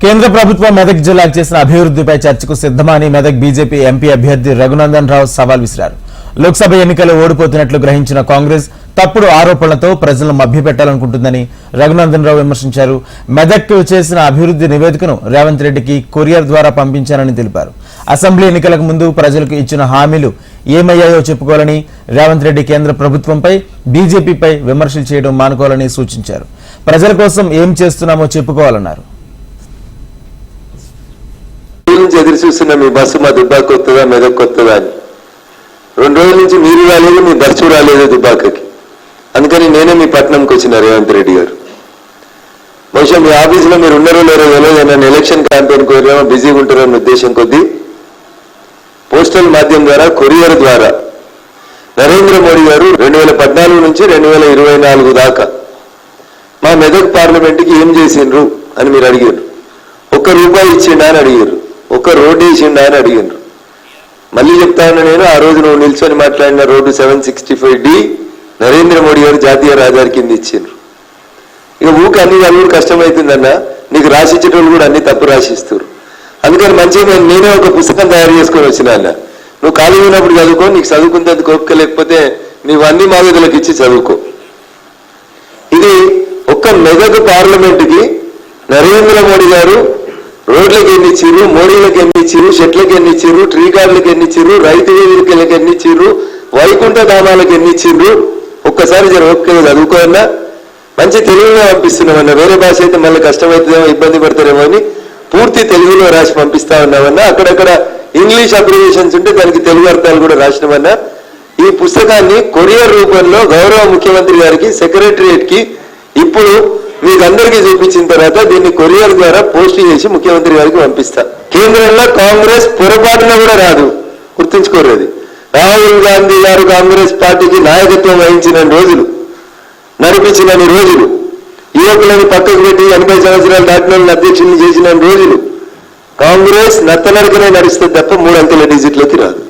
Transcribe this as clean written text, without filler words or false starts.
కేంద్ర ప్రభుత్వం మెదక్ జిల్లాకు చేసిన అభివృద్ధిపై చర్చకు సిద్ధమని మెదక్ బీజేపీ ఎంపీ అభ్యర్థి రఘునందన్ రావు సవాల్ విసిరారు. లోక్సభ ఎన్నికల్లో ఓడిపోతున్నట్లు గ్రహించిన కాంగ్రెస్ తప్పుడు ఆరోపణలతో ప్రజలను మభ్యపెట్టాలనుకుంటుందని రఘునందన్ రావు విమర్శించారు. మెదక్ చేసిన అభివృద్ధి నివేదికను రేవంత్ రెడ్డికి కొరియర్ ద్వారా పంపించారని తెలిపారు. అసెంబ్లీ ఎన్నికలకు ముందు ప్రజలకు ఇచ్చిన హామీలు ఏమయ్యాయో చెప్పుకోవాలని, రేవంత్ రెడ్డి కేంద్ర ప్రభుత్వంపై బీజేపీపై విమర్శలు చేయడం మానుకోవాలని సూచించారు. ప్రజల కోసం ఏం చేస్తున్నామో చెప్పుకోవాలన్నారు. ఎదురు చూస్తున్నా మీ బస్సు మా దుబ్బాక వస్తుందా మెదక్ వస్తుందా అని. 2 రోజుల నుంచి మీరు రాలేదు, మీ బస్సు రాలేదు దుబ్బాకకి. అందుకని నేనే మీ పట్టణంకి వచ్చిన రేవంత్ రెడ్డి గారు. బహుశా మీ ఆఫీసులో మీరు ఉన్నారో లేరో తెలియదు, నన్ను ఎలక్షన్ క్యాంపెయిన్ కోరేమో బిజీగా ఉంటారన్న ఉద్దేశం కొద్దీ పోస్టల్ మాధ్యమం ద్వారా కొరియర్ ద్వారా నరేంద్ర మోడీ గారు 2014 నుంచి 2024 దాకా మా మెదక్ పార్లమెంట్కి ఏం చేసిండ్రు అని మీరు అడిగారు. ₹1 ఇచ్చిండా అని అడిగారు, 1 రోడ్డు వేసిండా అని అడిగారు. మళ్ళీ చెప్తాను నేను, ఆ రోజు నువ్వు నిల్చొని మాట్లాడిన రోడ్డు 765D నరేంద్ర మోడీ గారు జాతీయ రహదారి కింద ఇచ్చిండ్రు. ఇక ఊకి అన్ని వాళ్ళు కష్టమవుతుందన్న, నీకు రాసిచ్చేటోళ్ళు కూడా అన్ని తప్పు రాసిస్తారు. అందుకని మంచిగా నేనే ఒక పుస్తకం తయారు చేసుకొని వచ్చిన అన్న, నువ్వు ఖాళీ ఉన్నప్పుడు చదువుకో, నీకు చదువుకుంటే కోపిక లేకపోతే నీవు అన్ని మాదిగలకు ఇచ్చి చదువుకో. ఇది ఒక్క మెదక్ పార్లమెంటుకి నరేంద్ర మోడీ గారు రోడ్లకు ఎన్ని ఇచ్చిర్రు, మోడీలకు ఎన్ని ఇచ్చిర్రు, చెట్లకు ఎన్ని ఇచ్చిర్రు, ట్రీ గార్డులకు ఎన్ని ఇచ్చిర్రు, రైతు వేదికలకు ఎన్ని ఇచ్చిర్రు, వైకుంఠ ధామాలకు ఎన్ని ఇచ్చిర్రు, ఒక్కసారి ఓపికగా చదువుకోవన్నా. మంచి తెలుగులో పంపిస్తున్నామన్నా, వేరే భాష అయితే మళ్ళీ కష్టమవుతుందేమో, ఇబ్బంది పడతారేమో అని పూర్తి తెలుగులో రాసి పంపిస్తా ఉన్నామన్నా. అక్కడక్కడ ఇంగ్లీష్ అబ్రివేషన్స్ ఉంటే దానికి తెలుగు అర్థాలు కూడా రాసినామన్నా. ఈ పుస్తకాన్ని కొరియర్ రూపంలో గౌరవ ముఖ్యమంత్రి గారికి సెక్రటరియట్ కి ఇప్పుడు మీకు అందరికీ చూపించిన తర్వాత దీన్ని కొరియర్ ద్వారా పోస్ట్ చేసి ముఖ్యమంత్రి గారికి పంపిస్తా. కేంద్రంలో కాంగ్రెస్ పొరపాటున కూడా రాదు, గుర్తుంచుకోరు. అది రాహుల్ గాంధీ గారు కాంగ్రెస్ పార్టీకి నాయకత్వం వహించిన రోజులు, నడిపించిన రోజులు, యువకులను పక్కకు పెట్టి 80 సంవత్సరాలు దాటిన అధ్యక్షుల్ని చేసిన రోజులు. కాంగ్రెస్ నత్తనడకనే నడుస్తుంది తప్ప 3 అంకెల డిజిట్లోకి రాదు.